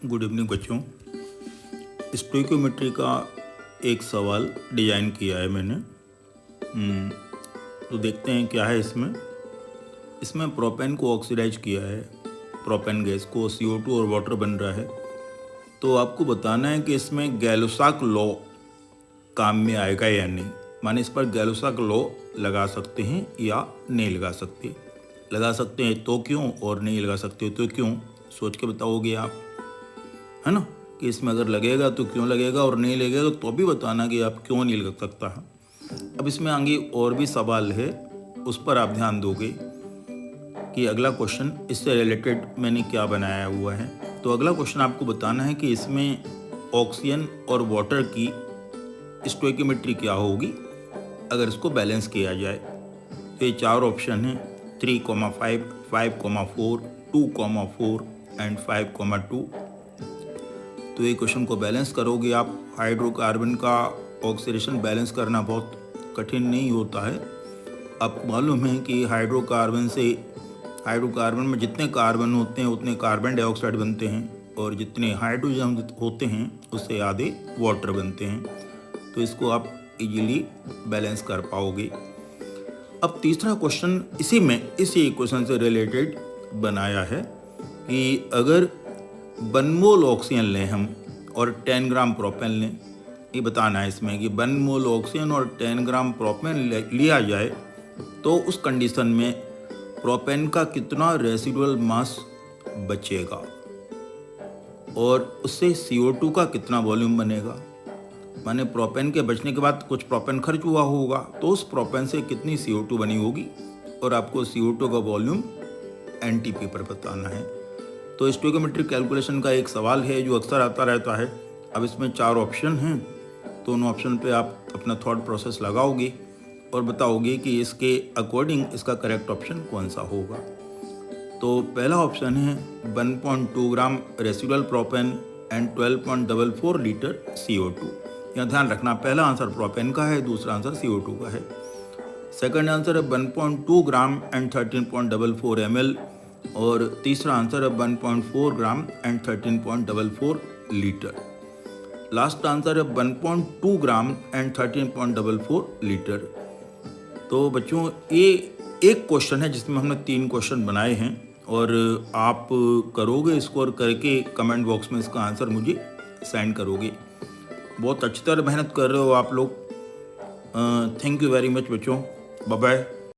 Good evening बच्चों। Stoichiometry का एक सवाल डिजाइन किया है मैंने। तो देखते हैं क्या है इसमें प्रोपेन को ऑक्सीडाइज किया है, प्रोपेन गैस को, CO2 और वाटर बन रहा है। तो आपको बताना है कि इसमें गैलोसाक लॉ काम में आएगा या नहीं। माने इस पर गैलोसाक लॉ लगा सकते हैं या नहीं लगा सकते। लगा सकते हैं तो क्यों, और नहीं लगा सकते तो क्यों, सोच के बताओगे आप, है ना। कि इसमें अगर लगेगा तो क्यों लगेगा, और नहीं लगेगा तो भी बताना कि आप क्यों नहीं लग सकता है। अब इसमें आगे और भी सवाल है, उस पर आप ध्यान दोगे कि अगला क्वेश्चन इससे रिलेटेड मैंने क्या बनाया हुआ है। तो अगला क्वेश्चन आपको बताना है कि इसमें ऑक्सीजन और वाटर की स्टोइकोमेट्री क्या होगी अगर इसको बैलेंस किया जाए। तो ये 4 ऑप्शन हैं, 3,5, 5,4, 2,4 एंड 5,2। तो ये क्वेश्चन को बैलेंस करोगे आप। हाइड्रोकार्बन का ऑक्सीडेशन बैलेंस करना बहुत कठिन नहीं होता है। आपको मालूम है कि हाइड्रोकार्बन में जितने कार्बन होते हैं उतने कार्बन डाइऑक्साइड बनते हैं, और जितने हाइड्रोजन होते हैं उससे आधे वाटर बनते हैं। तो इसको आप इजीली बैलेंस कर पाओगे। अब तीसरा क्वेश्चन इसी क्वेश्चन से रिलेटेड बनाया है कि अगर 1 मोल ऑक्सीजन लें हम और 10 ग्राम प्रोपेन लें। ये बताना है इसमें कि 1 मोल ऑक्सीजन और 10 ग्राम प्रोपेन लिया जाए तो उस कंडीशन में प्रोपेन का कितना रेसिडुअल मास बचेगा और उससे CO2 का कितना वॉल्यूम बनेगा। माने प्रोपेन के बचने के बाद कुछ प्रोपेन खर्च हुआ होगा, तो उस प्रोपेन से कितनी CO2 बनी होगी, और आपको CO2 का वॉल्यूम NTP पर बताना है। तो स्टोइकोमेट्री कैलकुलेशन का एक सवाल है जो अक्सर आता रहता है। अब इसमें 4 ऑप्शन हैं, दोनों ऑप्शन पे आप अपना थॉट प्रोसेस लगाओगे और बताओगे कि इसके अकॉर्डिंग इसका करेक्ट ऑप्शन कौन सा होगा। तो पहला ऑप्शन है 1.2 gram residual propane and 12.44 litre CO2। यहाँ ध्यान रखना, पहला आंसर प्रोपेन का है, दूसरा आंसर CO2 का है। सेकंड आंसर है 1.2 ग्राम एंड 13.44 ml, और तीसरा आंसर है 1.4 gram and 13.44 litre. Last answer है 1.2 ग्राम एंड 13.44 लीटर। तो बच्चों ये एक क्वेश्चन है जिसमें हमने 3 क्वेश्चन बनाए हैं, और आप करोगे स्कोर करके कमेंट बॉक्स में इसका आंसर मुझे सेंड करोगे। बहुत अच्छी तरह मेहनत कर रहे हो आप लोग। थैंक यू वेरी मच बच्चों। Bye bye.